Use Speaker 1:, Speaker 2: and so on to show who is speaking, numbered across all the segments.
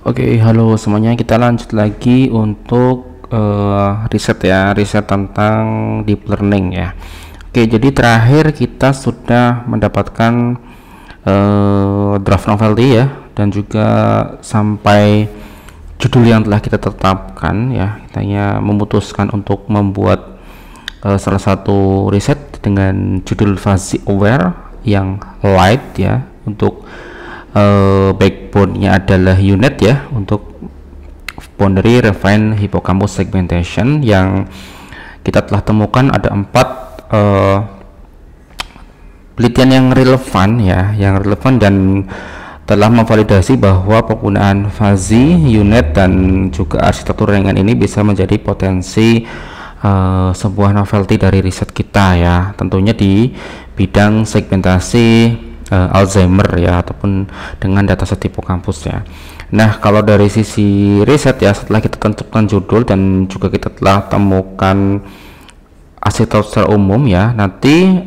Speaker 1: Oke, halo semuanya. Kita lanjut lagi untuk riset tentang deep learning ya. Oke, jadi terakhir kita sudah mendapatkan draft novelty ya, dan juga sampai judul yang telah kita tetapkan ya. Kita memutuskan untuk membuat salah satu riset dengan judul fuzzy aware yang light ya, untuk backbone-nya adalah UNet ya, untuk boundary refined hippocampus segmentation, yang kita telah temukan ada 4 penelitian yang relevan ya, dan telah memvalidasi bahwa penggunaan fuzzy, UNet, dan juga arsitektur ringan ini bisa menjadi potensi sebuah novelty dari riset kita ya, tentunya di bidang segmentasi Alzheimer ya, ataupun dengan dataset hippocampus ya. Nah, kalau dari sisi riset ya, setelah kita tentukan judul dan juga kita telah temukan arsitektur secara umum ya, nanti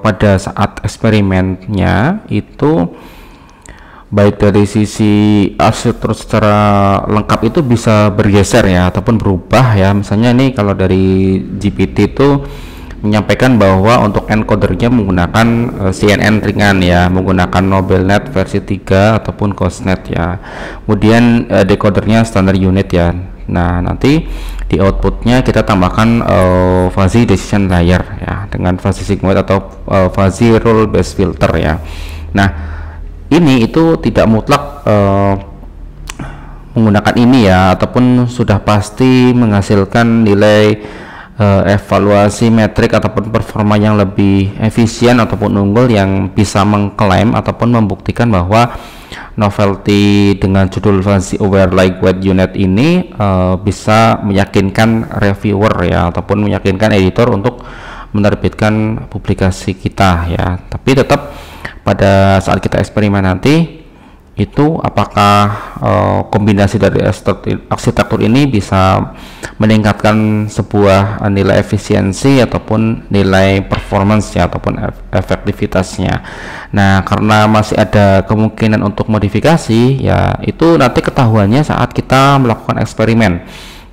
Speaker 1: pada saat eksperimennya itu baik dari sisi arsitektur secara lengkap itu bisa bergeser ya, ataupun berubah ya. Misalnya ini kalau dari GPT itu menyampaikan bahwa untuk encodernya menggunakan CNN ringan ya, menggunakan Nobelnet versi 3 ataupun Gaussnet ya. Kemudian decodernya standar unit ya. Nah, nanti di outputnya kita tambahkan fuzzy decision layer ya, dengan fuzzy sigmoid atau fuzzy rule based filter ya. Nah, ini itu tidak mutlak menggunakan ini ya, ataupun sudah pasti menghasilkan nilai evaluasi metrik ataupun performa yang lebih efisien ataupun unggul, yang bisa mengklaim ataupun membuktikan bahwa novelty dengan judul fuzzy aware lightweight unit ini bisa meyakinkan reviewer ya, ataupun meyakinkan editor untuk menerbitkan publikasi kita ya. Tapi tetap pada saat kita eksperimen nanti itu apakah kombinasi dari arsitektur ini bisa meningkatkan sebuah nilai efisiensi ataupun nilai performance ya, ataupun efektivitasnya. Nah, karena masih ada kemungkinan untuk modifikasi ya, itu nanti ketahuannya saat kita melakukan eksperimen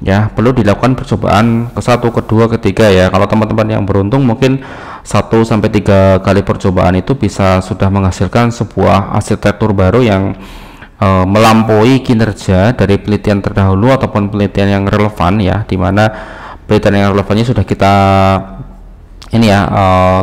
Speaker 1: ya. Perlu dilakukan percobaan ke-1, ke-2, ke-3 ya. Kalau teman-teman yang beruntung mungkin 1-3 kali percobaan itu bisa sudah menghasilkan sebuah arsitektur baru yang melampaui kinerja dari penelitian terdahulu ataupun penelitian yang relevan ya, dimana penelitian yang relevannya sudah kita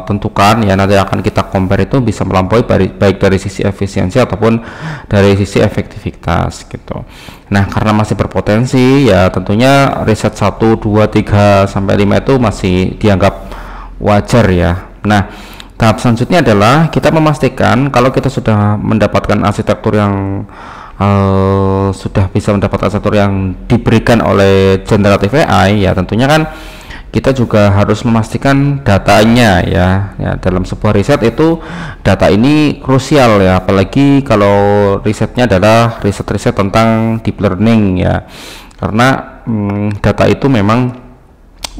Speaker 1: tentukan ya, nanti akan kita compare, itu bisa melampaui baik dari sisi efisiensi ataupun dari sisi efektivitas gitu. Nah, karena masih berpotensi ya, tentunya riset 1, 2, 3 sampai 5 itu masih dianggap wajar ya. Nah, tahap selanjutnya adalah kita memastikan kalau kita sudah mendapatkan arsitektur yang sudah bisa mendapat arsitektur yang diberikan oleh generative AI ya, tentunya kan kita juga harus memastikan datanya ya. Dalam sebuah riset itu data ini krusial ya, apalagi kalau risetnya adalah riset tentang deep learning ya, karena data itu memang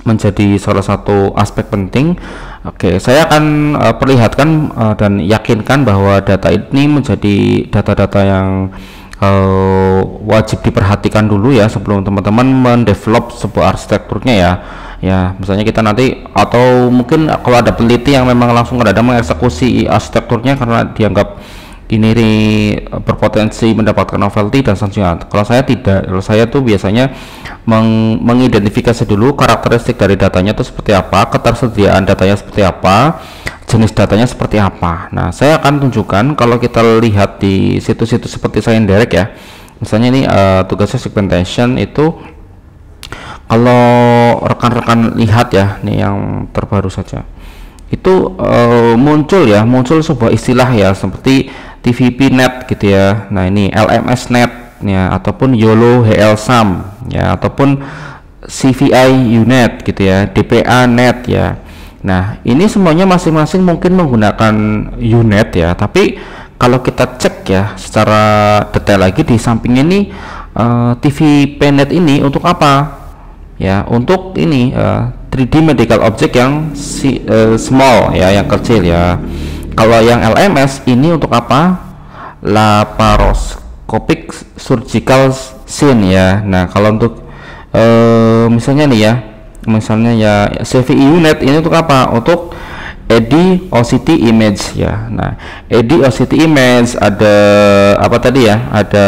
Speaker 1: menjadi salah satu aspek penting. Oke, saya akan perlihatkan dan yakinkan bahwa data ini menjadi data-data yang wajib diperhatikan dulu ya, sebelum teman-teman mendevelop sebuah arsitekturnya ya. Misalnya kita nanti, atau mungkin kalau ada peneliti yang memang langsung ada mengeksekusi arsitekturnya karena dianggap ini berpotensi mendapatkan novelty dan selanjutnya. Kalau saya tidak, kalau saya tuh biasanya mengidentifikasi dulu karakteristik dari datanya itu seperti apa, ketersediaan datanya seperti apa, jenis datanya seperti apa. Nah, saya akan tunjukkan kalau kita lihat di situs-situs seperti ScienDirect ya. Misalnya ini tugasnya segmentation itu, kalau rekan-rekan lihat ya, nih yang terbaru saja itu muncul sebuah istilah ya, seperti TVP net gitu ya. Nah, ini LMS net ya, ataupun YOLO HL-SUM ya, ataupun CVI UNet gitu ya, DPA net ya. Nah, ini semuanya masing-masing mungkin menggunakan UNet ya, tapi kalau kita cek ya secara detail lagi di samping ini, TVP net ini untuk apa ya? Untuk ini 3D medical object yang small ya, yang kecil ya. Kalau yang LMS ini untuk apa? Laparoscopic surgical scene ya. Nah kalau untuk misalnya nih ya, misalnya ya CVI unit ini untuk apa? Untuk ED-OCT image ya. Nah ED-OCT image ada apa tadi ya, ada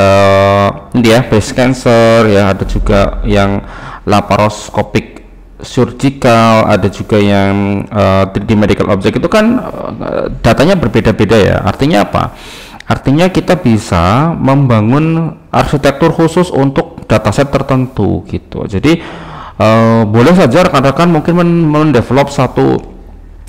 Speaker 1: ini ya, breast cancer ya, ada juga yang laparoscopic surgical, ada juga yang 3D medical object. Itu kan datanya berbeda-beda ya. Artinya apa? Artinya kita bisa membangun arsitektur khusus untuk dataset tertentu gitu. Jadi boleh saja rekan-rekan mungkin mendevelop satu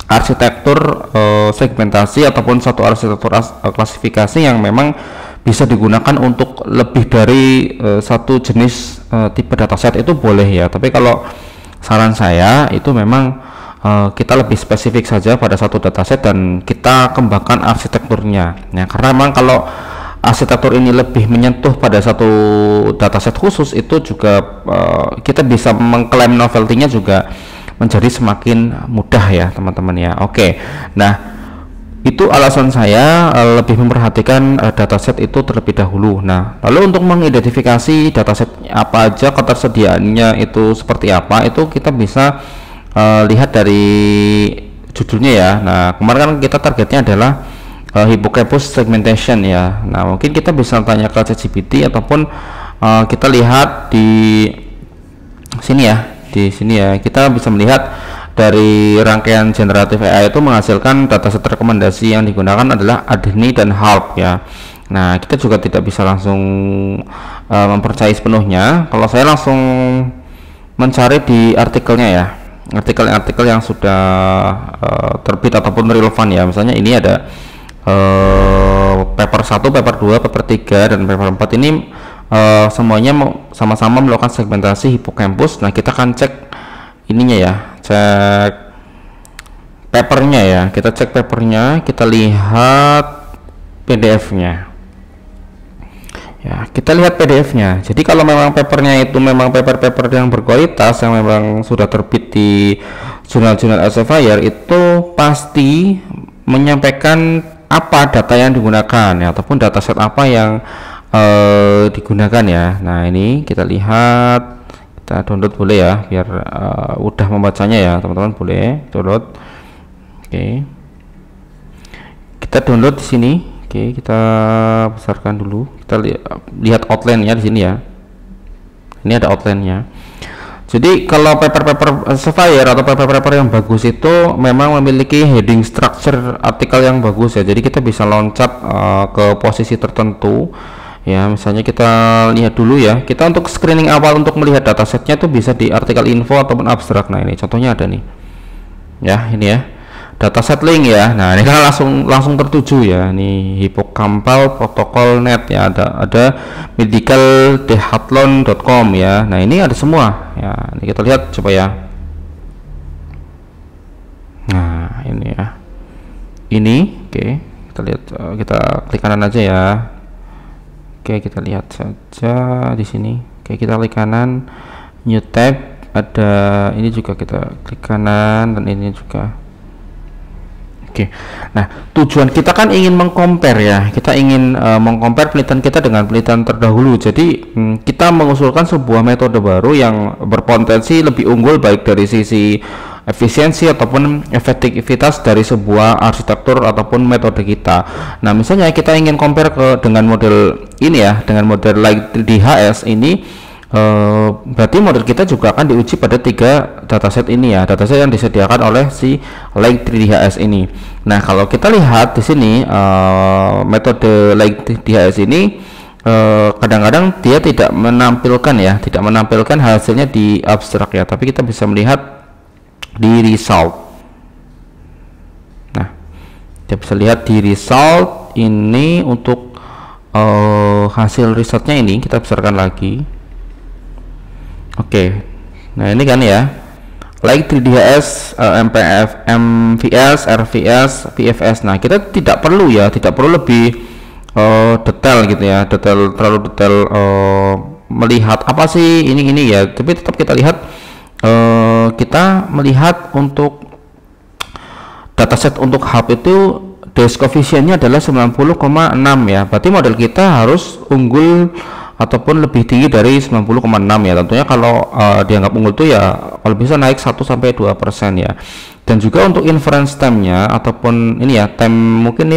Speaker 1: arsitektur segmentasi ataupun satu arsitektur klasifikasi yang memang bisa digunakan untuk lebih dari satu jenis tipe dataset, itu boleh ya. Tapi kalau saran saya itu memang kita lebih spesifik saja pada satu dataset dan kita kembangkan arsitekturnya ya, karena memang kalau arsitektur ini lebih menyentuh pada satu dataset khusus, itu juga kita bisa mengklaim novelty-nya juga menjadi semakin mudah ya teman-teman ya. Oke, nah itu alasan saya lebih memperhatikan dataset itu terlebih dahulu. Nah lalu untuk mengidentifikasi dataset apa aja, ketersediaannya itu seperti apa, itu kita bisa lihat dari judulnya ya. Nah kemarin kan kita targetnya adalah hippocampus segmentation ya. Nah mungkin kita bisa tanya ke ChatGPT ataupun kita lihat di sini ya, di sini ya kita bisa melihat dari rangkaian generatif AI itu menghasilkan dataset rekomendasi yang digunakan adalah Adni dan HALP ya. Nah kita juga tidak bisa langsung mempercayai sepenuhnya. Kalau saya langsung mencari di artikelnya ya, artikel-artikel yang sudah terbit ataupun relevan ya. Misalnya ini ada paper 1, paper 2, paper 3 dan paper 4 ini semuanya sama-sama melakukan segmentasi hippocampus. Nah kita akan cek ininya ya, cek papernya ya, kita cek papernya, kita lihat PDF-nya ya, kita lihat PDF-nya. Jadi kalau memang papernya itu memang paper-paper yang berkualitas, yang memang sudah terbit di jurnal-jurnal Elsevier, itu pasti menyampaikan apa data yang digunakan ya, ataupun dataset apa yang digunakan ya. Nah ini kita lihat, kita download boleh ya, biar mudah membacanya ya teman-teman, boleh download. Oke, kita download di sini. Oke, kita besarkan dulu. Kita lihat outline-nya di sini ya. Ini ada outline-nya. Jadi kalau paper-paper Elsevier atau paper-paper yang bagus itu memang memiliki heading structure artikel yang bagus ya. Jadi kita bisa loncat ke posisi tertentu. Ya, misalnya kita lihat dulu ya. Kita untuk screening awal untuk melihat datasetnya itu bisa di artikel info ataupun abstrak. Nah ini contohnya ada nih. Ya, ini ya. Dataset link ya. Nah ini kan langsung tertuju ya. Ini hippocampal protocol net ya, ada medicaldehathlon.com ya. Nah ini ada semua ya. Ini kita lihat coba ya. Nah ini ya, ini oke, kita lihat, kita klik kanan aja ya. Oke, kita lihat saja di sini. Oke, kita klik kanan, new tab, ada ini juga kita klik kanan, dan ini juga. Oke, nah tujuan kita kan ingin mengcompare ya, kita ingin mengcompare penelitian kita dengan penelitian terdahulu. Jadi kita mengusulkan sebuah metode baru yang berpotensi lebih unggul baik dari sisi efisiensi ataupun efektivitas dari sebuah arsitektur ataupun metode kita. Nah misalnya kita ingin compare dengan model ini ya, dengan model like DHS ini. Berarti model kita juga akan diuji pada 3 dataset ini ya, dataset yang disediakan oleh si Lake 3DHS ini. Nah kalau kita lihat di sini metode Lake 3DHS ini kadang-kadang dia tidak menampilkan ya, tidak menampilkan hasilnya di abstrak ya, tapi kita bisa melihat di result. Nah kita bisa lihat di result ini untuk hasil risetnya ini kita besarkan lagi. Oke, nah ini kan ya, like 3DHS, MPF, MVS, RVS, PFS. Nah kita tidak perlu ya, tidak perlu lebih detail gitu ya, terlalu detail melihat apa sih ini ya. Tapi tetap kita lihat, kita melihat untuk dataset untuk hub itu Day's coefficientnya adalah 90,6 ya. Berarti model kita harus unggul ataupun lebih tinggi dari 90,6 ya. Tentunya kalau dianggap unggul tuh ya kalau bisa naik 1-2% ya. Dan juga untuk inference time-nya ataupun ini ya time mungkin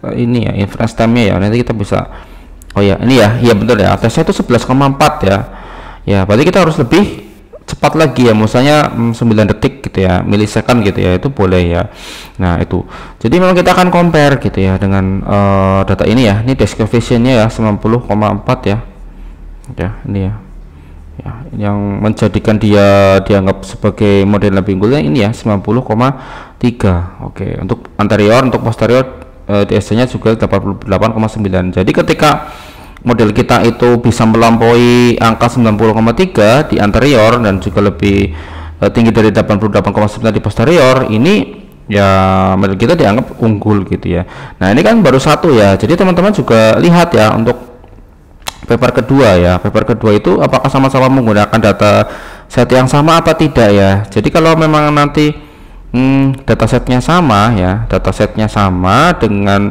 Speaker 1: ini ya inference time-nya ya, nanti kita bisa oh ya ini ya, iya betul ya, tesnya itu 11,4 ya. Ya berarti kita harus lebih cepat lagi ya, misalnya 9 detik gitu ya, milisekund gitu ya, itu boleh ya. Nah itu jadi memang kita akan compare gitu ya dengan data ini ya. Ini desk coefficient-nya ya 90,4 ya. Ya ini ya, yang menjadikan dia dianggap sebagai model lebih unggulnya ini ya 90,3. Oke, untuk anterior, untuk posterior DSC-nya juga 88,9. Jadi ketika model kita itu bisa melampaui angka 90,3 di anterior dan juga lebih tinggi dari 88,9 di posterior, ini ya model kita dianggap unggul gitu ya. Nah ini kan baru satu ya, jadi teman-teman juga lihat ya untuk paper kedua ya. Paper kedua itu apakah sama-sama menggunakan data set yang sama apa tidak ya. Jadi kalau memang nanti datasetnya sama ya, datasetnya sama dengan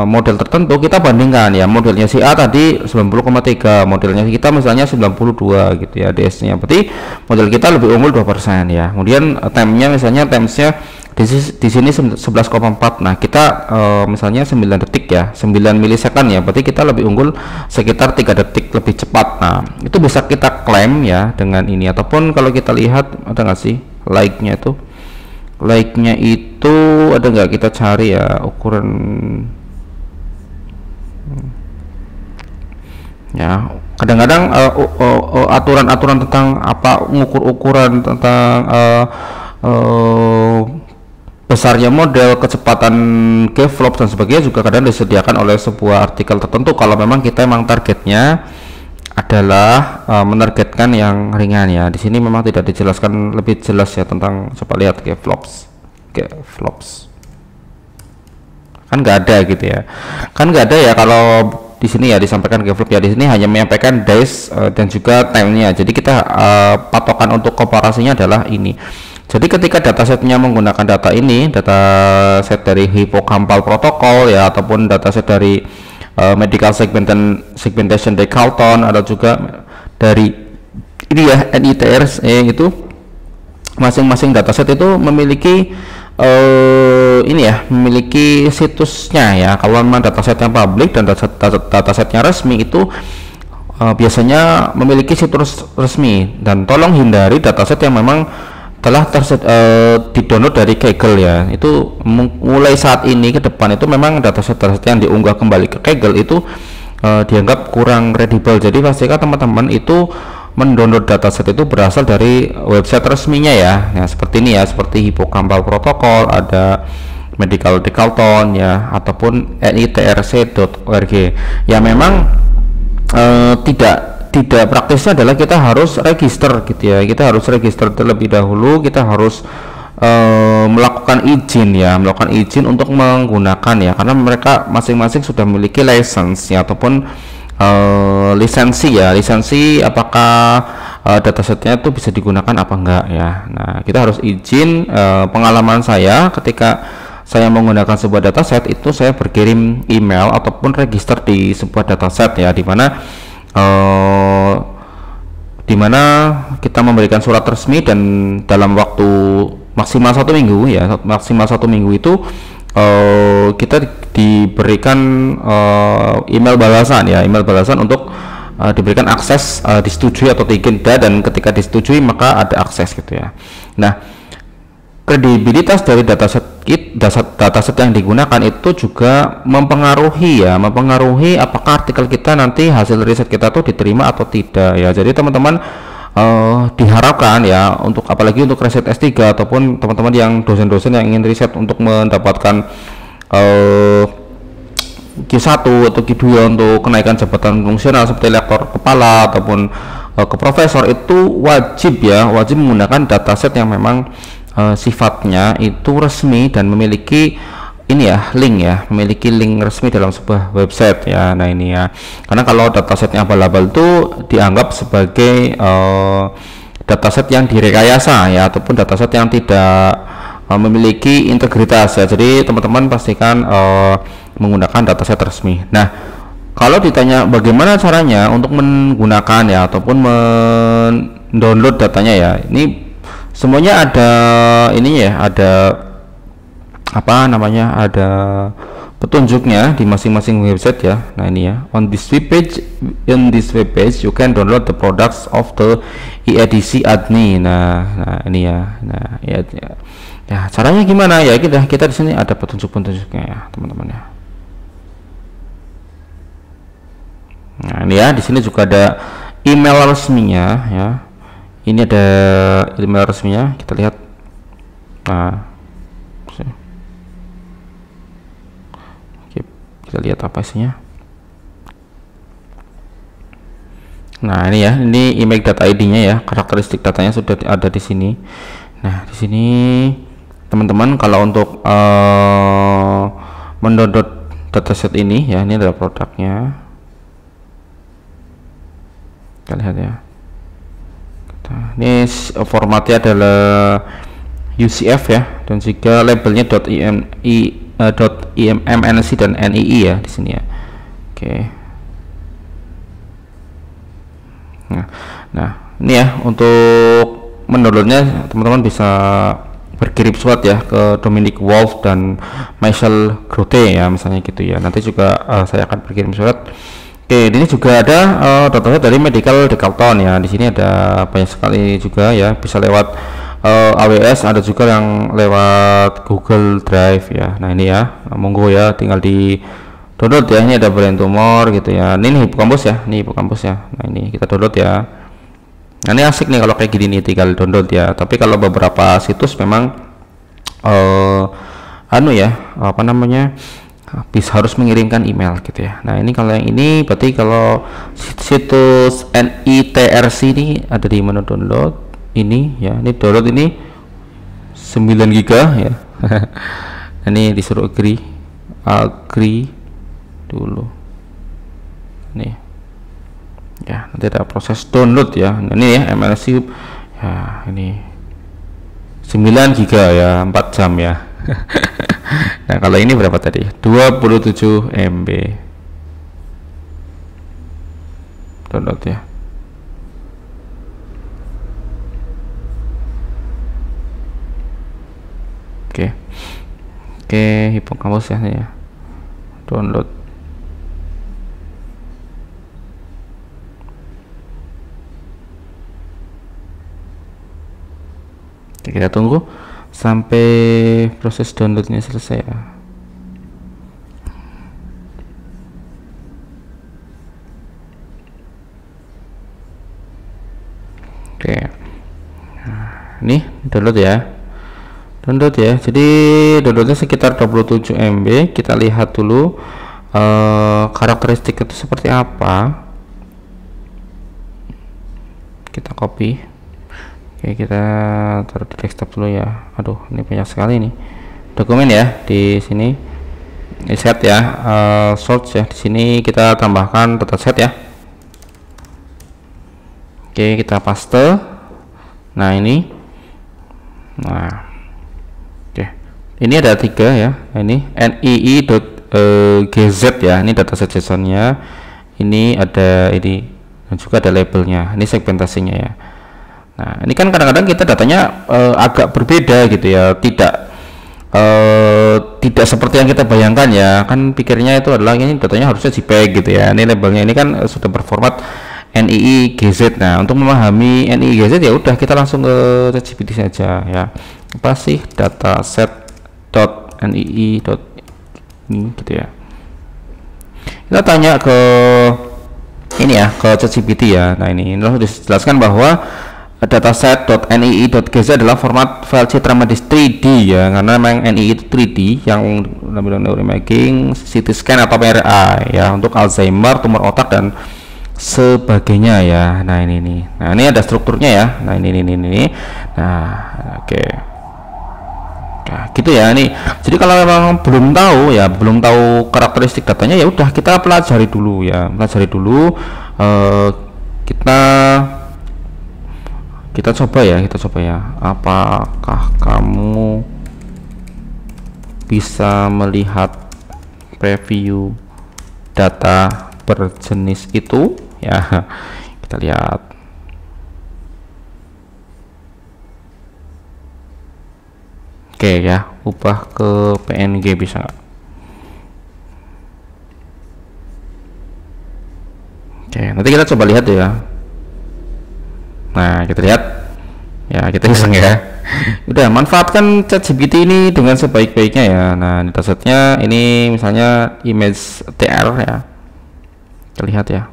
Speaker 1: model tertentu, kita bandingkan ya, modelnya si A tadi 90,3, modelnya kita misalnya 92 gitu ya DS-nya, berarti model kita lebih unggul 2% ya. Kemudian time-nya misalnya timesnya di sini 11,4. Nah kita misalnya 9 detik ya, 9 milisekund ya, berarti kita lebih unggul sekitar 3 detik lebih cepat. Nah itu bisa kita klaim ya dengan ini. Ataupun kalau kita lihat ada nggak sih like-nya itu, like-nya itu ada nggak, kita cari ya ukuran ya. Kadang-kadang aturan-aturan tentang apa ngukur ukuran tentang besarnya model, kecepatan K-flop dan sebagainya juga kadang disediakan oleh sebuah artikel tertentu kalau memang kita memang targetnya adalah menargetkan yang ringan ya. Di sini memang tidak dijelaskan lebih jelas ya tentang, coba lihat K-flops kan nggak ada gitu ya, kan nggak ada ya kalau di sini ya disampaikan K-flop ya. Di sini hanya menyampaikan days dan juga time-nya. Jadi kita patokan untuk komparasinya adalah ini. Jadi ketika datasetnya menggunakan data ini, dataset dari hippocampal protocol ya, ataupun dataset dari medical segmentation dari Carlton, ada juga dari ini ya NITRC itu, masing-masing dataset itu memiliki ini ya, memiliki situsnya ya. Kalau memang dataset yang publik dan datasetnya resmi itu biasanya memiliki situs resmi, dan tolong hindari dataset yang memang telah di-download dari Kaggle ya. Itu mulai saat ini ke depan itu memang dataset yang diunggah kembali ke Kaggle itu dianggap kurang kredibel. Jadi pastikan teman-teman itu mendownload dataset itu berasal dari website resminya ya. Ya seperti ini ya, seperti hippocampal protocol, ada medical Carlton ya, ataupun nitrc.org ya. Memang tidak praktisnya adalah kita harus register gitu ya. Kita harus register terlebih dahulu, kita harus melakukan izin ya, melakukan izin untuk menggunakan ya, karena mereka masing-masing sudah memiliki license ya, ataupun lisensi ya, lisensi apakah datasetnya itu bisa digunakan apa enggak ya. Nah kita harus izin. Pengalaman saya ketika saya menggunakan sebuah dataset itu, saya berkirim email ataupun register di sebuah dataset ya, dimana kita memberikan surat resmi, dan dalam waktu maksimal 1 minggu ya, maksimal 1 minggu itu kita diberikan email balasan ya, email balasan untuk diberikan akses, disetujui atau tidak, dan ketika disetujui maka ada akses gitu ya. Nah kredibilitas dari dataset yang digunakan itu juga mempengaruhi ya, mempengaruhi apakah artikel kita nanti, hasil riset kita tuh diterima atau tidak ya. Jadi teman-teman diharapkan ya, untuk apalagi untuk riset S3 ataupun teman-teman yang dosen-dosen yang ingin riset untuk mendapatkan Q1 atau Q2 untuk kenaikan jabatan fungsional seperti lektor kepala ataupun ke profesor, itu wajib ya, wajib menggunakan dataset yang memang sifatnya itu resmi dan memiliki ini ya, link ya, memiliki link resmi dalam sebuah website ya. Nah ini ya, karena kalau datasetnya abal-abal itu dianggap sebagai dataset yang direkayasa ya, ataupun dataset yang tidak memiliki integritas ya. Jadi teman-teman pastikan menggunakan dataset resmi. Nah kalau ditanya bagaimana caranya untuk menggunakan ya ataupun mendownload datanya ya, ini semuanya ada ini ya, ada apa namanya, ada petunjuknya di masing-masing website ya. Nah ini ya, on this web page you can download the products of the e-edisi admin. Nah ini ya, nah ya caranya gimana ya, kita di sini ada petunjuk-petunjuknya ya teman-teman ya. Nah ini ya, di sini juga ada email resminya ya. Ini ada email resminya, kita lihat. Nah kita lihat apa isinya. Nah ini ya, ini email data ID-nya ya, karakteristik datanya sudah ada di sini. Nah di sini teman-teman kalau untuk mendownload dataset ini ya, ini adalah produknya. Kita lihat ya. Ini formatnya adalah UCF ya, dan juga labelnya .immnc dan NII ya di sini ya. Oke. Nah ini ya, untuk mendownloadnya teman-teman bisa berkirim surat ya ke Dominic Wolf dan Michel Grote ya, misalnya gitu ya. Nanti juga saya akan berkirim surat. Oke, ini juga ada data dari Medical Decathlon ya. Di sini ada banyak sekali juga ya, bisa lewat AWS, ada juga yang lewat Google Drive ya. Nah ini ya, monggo ya, tinggal di download ya. Ini ada brain tumor gitu ya. Ini Hippocampus ya, ini Hippocampus ya. Nah ini kita download ya. Nah ini asik nih kalau kayak gini nih, tinggal download ya. Tapi kalau beberapa situs memang anu ya, apa namanya, bisa harus mengirimkan email gitu ya. Nah ini kalau yang ini berarti kalau situs NITRC ini ada di mana download ini ya, ini download ini 9 GB ya. Ini disuruh agree dulu nih ya, nanti ada proses download ya. Nah, ini ya MLC ya, ini 9 GB ya, 4 jam ya. Nah kalau ini berapa tadi, 27 MB download ya. Oke, Hippocampus ya, download. Oke, kita tunggu sampai proses downloadnya selesai ya. Oke, nah, ini download ya. Jadi downloadnya sekitar 27 MB. Kita lihat dulu karakteristik itu seperti apa. Kita copy. Oke, kita taruh di desktop dulu ya. Aduh, ini banyak sekali nih dokumen ya di sini. Ini set ya, source ya. Di sini kita tambahkan dataset ya. Oke, kita paste. Nah ini, nah ini ada 3 ya. Ini nii.gz ya, ini dataset JSON-nya. Ini ada ini, dan juga ada labelnya. Ini segmentasinya ya. Nah ini kan kadang-kadang kita datanya agak berbeda gitu ya, tidak seperti yang kita bayangkan ya. Kan pikirnya itu adalah ini datanya harusnya JPEG gitu ya. Ini labelnya ini kan sudah berformat NII.gz. Nah untuk memahami NII.gz ya udah kita langsung ke ChatGPT saja ya. Apa sih dataset.nii. gitu ya. Kita tanya ke ini ya, ke ChatGPT ya. Nah ini lalu dijelaskan bahwa dataset.nii.gz adalah format file citra medis 3D ya, karena memang NII itu 3D yang neuroimaging, CT scan atau MRI ya, untuk Alzheimer, tumor otak dan sebagainya ya. Nah ini nih, nah ini ada strukturnya ya. Nah ini. Nah oke. Nah, gitu ya nih. Jadi kalau memang belum tahu karakteristik datanya, ya udah kita pelajari dulu ya, kita coba ya, apakah kamu bisa melihat preview data berjenis itu ya. Kita lihat. Oke ya, ubah ke PNG bisa nggak? Oke, nanti kita coba lihat ya. Nah, kita lihat ya, kita iseng ya. Udah, manfaatkan ChatGPT ini dengan sebaik-baiknya ya. Nah, ini datasetnya ini misalnya image TR ya. Kita lihat ya.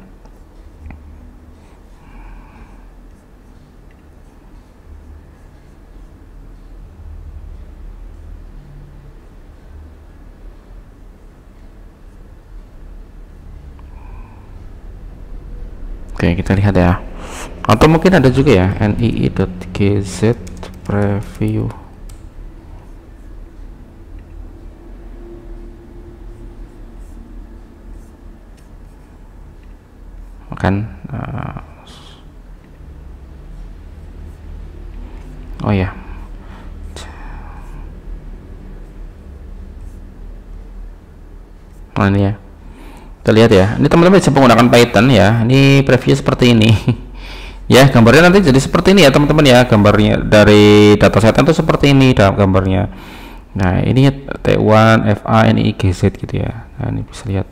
Speaker 1: Oke, kita lihat ya. Atau mungkin ada juga ya, nii.gz preview. Kan oh ya. Nah, ini ya. Kita lihat ya, ini teman-teman bisa menggunakan Python ya. Ini preview seperti ini. Ya, gambarnya nanti jadi seperti ini ya teman-teman ya. Gambarnya dari datasetnya itu seperti ini dalam gambarnya. Nah, ini T1 FA NI GZ gitu ya. Nah, ini bisa lihat.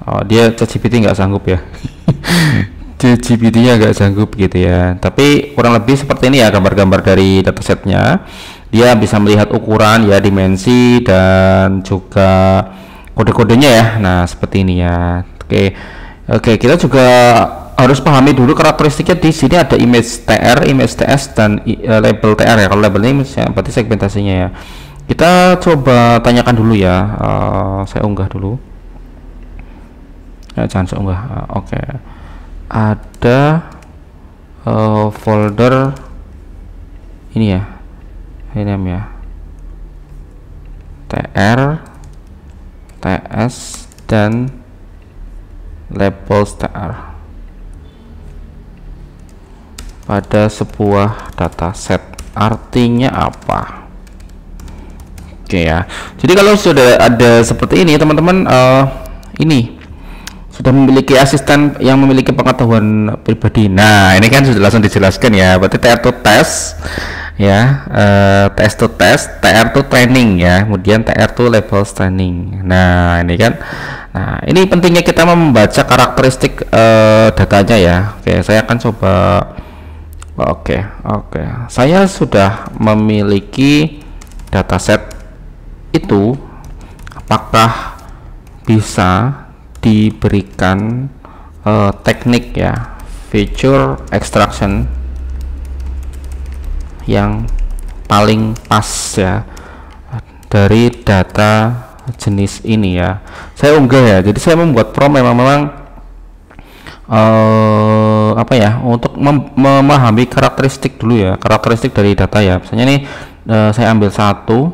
Speaker 1: Oh, dia ChatGPT nggak sanggup ya. ChatGPT-nya nggak sanggup gitu ya. Tapi kurang lebih seperti ini ya gambar-gambar dari datasetnya. Dia bisa melihat ukuran ya, dimensi dan juga kode-kodenya ya. Nah, seperti ini ya. Oke, kita juga harus pahami dulu karakteristiknya. Di sini ada image TR, image TS, dan label TR ya. Kalau label ini berarti segmentasinya ya. Kita coba tanyakan dulu ya. Saya unggah dulu. Ya, jangan saya unggah. Oke. Ada folder ini ya. Ini ya. TR, TS, dan label TR pada sebuah dataset. Artinya apa? Oke ya. Jadi kalau sudah ada seperti ini teman-teman, ini sudah memiliki asisten yang memiliki pengetahuan pribadi. Nah, ini kan sudah langsung dijelaskan ya. Berarti TR to test ya, TS to test, TR to training ya, kemudian TR to level training. Nah, ini kan, nah ini pentingnya kita membaca karakteristik datanya ya. Oke, saya akan coba. Oke, saya sudah memiliki dataset itu. Apakah bisa diberikan teknik ya, feature extraction yang paling pas ya dari data jenis ini ya. Saya unggah ya, jadi saya membuat prompt memang apa ya, untuk memahami karakteristik dulu ya, karakteristik dari data ya. Misalnya nih, saya ambil satu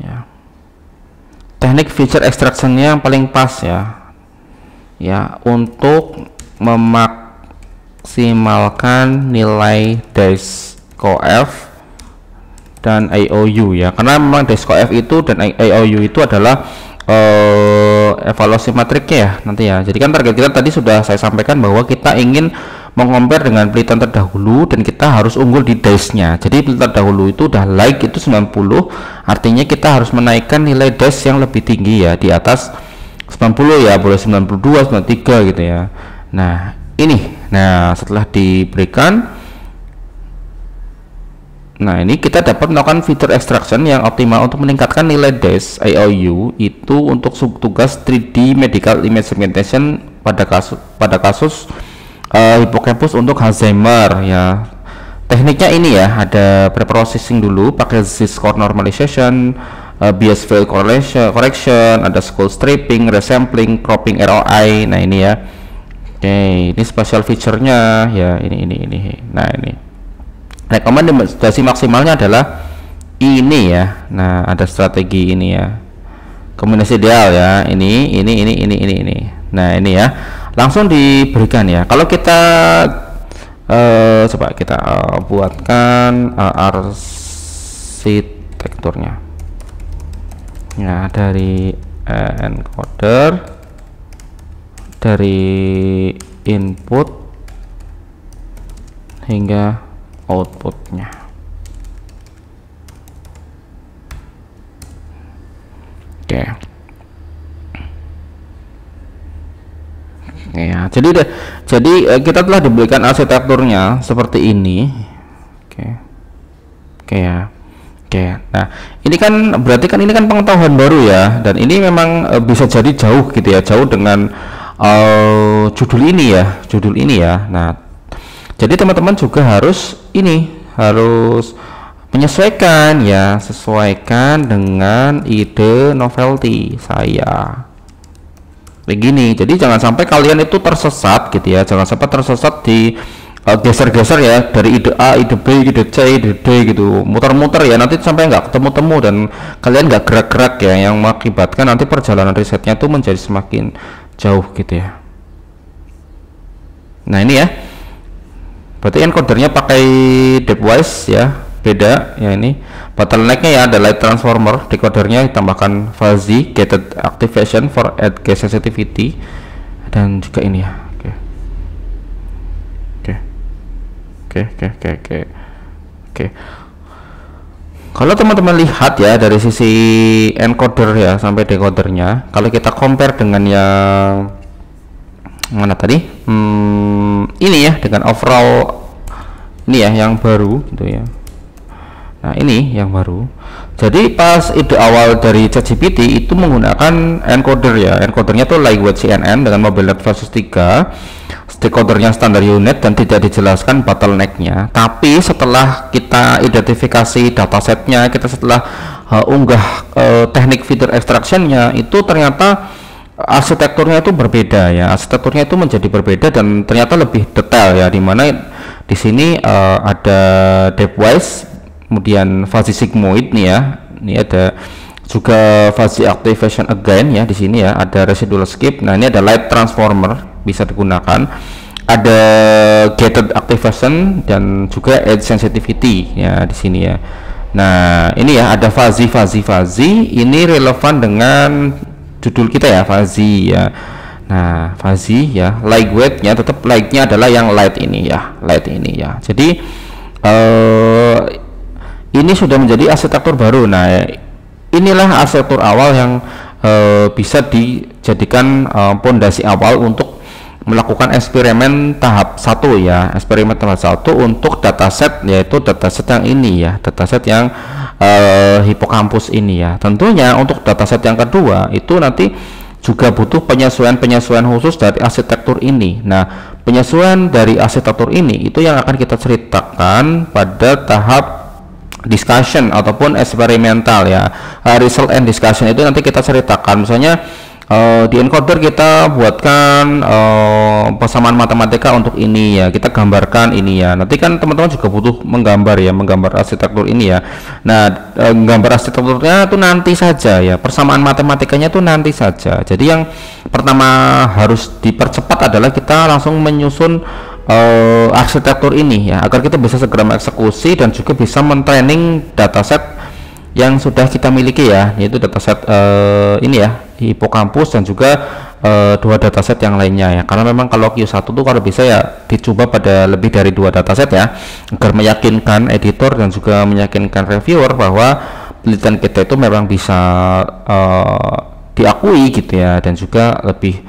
Speaker 1: ya, teknik feature extraction-nya yang paling pas ya, untuk memaksimalkan nilai DASCOF dan IOU ya, karena memang DASCOF itu dan IOU itu adalah evaluasi matriknya ya nanti ya. Jadi kan target kita tadi sudah saya sampaikan bahwa kita ingin mengcompare dengan pelitian terdahulu dan kita harus unggul di DAS-nya. Jadi pelitian terdahulu itu udah like itu 90, artinya kita harus menaikkan nilai DAS yang lebih tinggi ya, di atas 90 ya, boleh 92, 93 gitu ya. Nah, ini. Nah, setelah diberikan, nah ini kita dapat melakukan fitur extraction yang optimal untuk meningkatkan nilai DAS IOU itu untuk subtugas 3D medical image segmentation pada kasus hippocampus untuk Alzheimer ya. Tekniknya ini ya, ada preprocessing dulu pakai z-score normalization, bias field correction, ada skull stripping, resampling, cropping ROI. Nah ini ya. Oke, ini special feature-nya ya, ini. Nah ini rekomendasi maksimalnya adalah ini ya. Nah ada strategi ini ya, kombinasi ideal ya, ini. Nah ini ya, langsung diberikan ya. Kalau kita coba kita buatkan arsitekturnya ya dari encoder dari input hingga outputnya. Oke. Ya, jadi kita telah diberikan arsitekturnya seperti ini. Oke ya. Oke. Nah, ini kan berarti kan ini kan pengetahuan baru ya, dan ini memang bisa jadi jauh gitu ya, jauh dengan judul ini ya. Nah, jadi teman-teman juga harus menyesuaikan ya, sesuaikan dengan ide novelty saya begini. Jadi jangan sampai kalian itu tersesat gitu ya, jangan sampai tersesat di geser-geser ya, dari ide A, ide B, ide C, ide D gitu, muter-muter ya, nanti sampai nggak ketemu-temu dan kalian nggak gerak-gerak ya, yang mengakibatkan nanti perjalanan risetnya itu menjadi semakin jauh gitu ya. Nah ini ya, berarti encodernya pakai depthwise ya, beda ya. Ini bottlenecknya ya ada light transformer, decodernya ditambahkan fuzzy gated activation for add gate sensitivity, dan juga ini ya. Oke. Kalau teman-teman lihat ya dari sisi encoder ya sampai decodernya, kalau kita compare dengan yang mana tadi, ini ya, dengan overall ini ya yang baru gitu ya. Nah ini yang baru. Jadi pas ide awal dari ChatGPT itu menggunakan encoder ya, encodernya tuh lightweight CNN dengan MobileNet versus 3, decodernya standar unit dan tidak dijelaskan bottlenecknya. Tapi setelah kita identifikasi datasetnya, kita setelah unggah teknik feature extractionnya, itu ternyata arsitekturnya itu berbeda ya, arsitekturnya itu menjadi berbeda dan ternyata lebih detail ya, dimana di sini ada depthwise, kemudian fuzzy sigmoid nih ya, ini ada juga fuzzy activation again ya, di sini ya ada residual skip. Nah ini ada light transformer bisa digunakan, ada gated activation dan juga edge sensitivity ya di sini ya. Nah ini ya ada fuzzy, ini relevan dengan judul kita ya, fuzzy ya. Nah fuzzy ya, lightweightnya tetap lightnya adalah yang light ini ya, jadi ini sudah menjadi arsitektur baru. Nah inilah arsitektur awal yang bisa dijadikan pondasi awal untuk melakukan eksperimen tahap 1 ya, eksperimen tahap 1 untuk dataset, yaitu dataset yang ini ya, dataset yang hipokampus ini ya. Tentunya untuk dataset yang kedua itu nanti juga butuh penyesuaian khusus dari arsitektur ini. Nah penyesuaian dari arsitektur ini itu yang akan kita ceritakan pada tahap discussion ataupun eksperimental ya. Result and discussion itu nanti kita ceritakan, misalnya di encoder kita buatkan persamaan matematika untuk ini ya, kita gambarkan ini ya. Nanti kan teman-teman juga butuh menggambar ya, menggambar arsitektur ini ya. Nah gambar arsitekturnya itu nanti saja ya, persamaan matematikanya itu nanti saja. Jadi yang pertama harus dipercepat adalah kita langsung menyusun arsitektur ini ya, agar kita bisa segera mengeksekusi dan juga bisa mentraining dataset yang sudah kita miliki ya, yaitu dataset ini ya, hipokampus, dan juga dua dataset yang lainnya ya. Karena memang kalau Q1 tuh kalau bisa ya dicoba pada lebih dari 2 dataset ya, agar meyakinkan editor dan juga meyakinkan reviewer bahwa penelitian kita itu memang bisa diakui gitu ya, dan juga lebih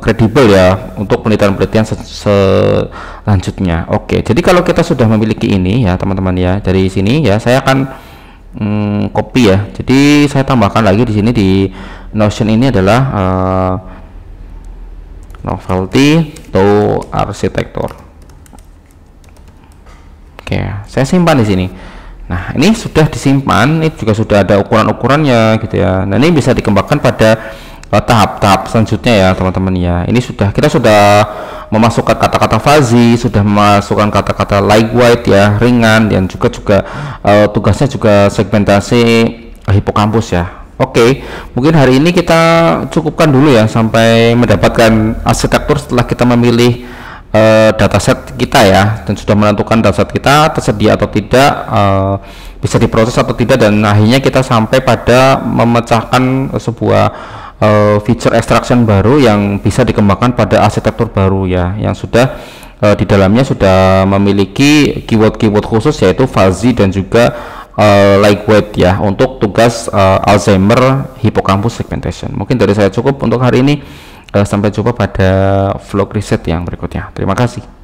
Speaker 1: kredibel ya untuk penelitian-penelitian selanjutnya. Oke, jadi kalau kita sudah memiliki ini ya teman-teman ya, dari sini ya saya akan copy ya. Jadi saya tambahkan lagi di sini di Notion ini adalah novelty to architecture. Oke, saya simpan di sini. Nah ini sudah disimpan, ini juga sudah ada ukuran-ukurannya gitu ya. Nah ini bisa dikembangkan pada tahap-tahap selanjutnya ya teman-teman ya. Ini kita sudah memasukkan kata-kata fuzzy, sudah memasukkan kata-kata lightweight ya, ringan, dan juga tugasnya juga segmentasi hipokampus ya. Oke, mungkin hari ini kita cukupkan dulu ya sampai mendapatkan arsitektur setelah kita memilih dataset kita ya, dan sudah menentukan dataset kita tersedia atau tidak, bisa diproses atau tidak, dan akhirnya kita sampai pada memecahkan sebuah feature extraction baru yang bisa dikembangkan pada arsitektur baru ya, yang sudah di dalamnya sudah memiliki keyword-keyword khusus yaitu fuzzy dan juga lightweight ya untuk tugas Alzheimer hippocampus segmentation. Mungkin dari saya cukup untuk hari ini. Sampai jumpa pada vlog riset yang berikutnya. Terima kasih.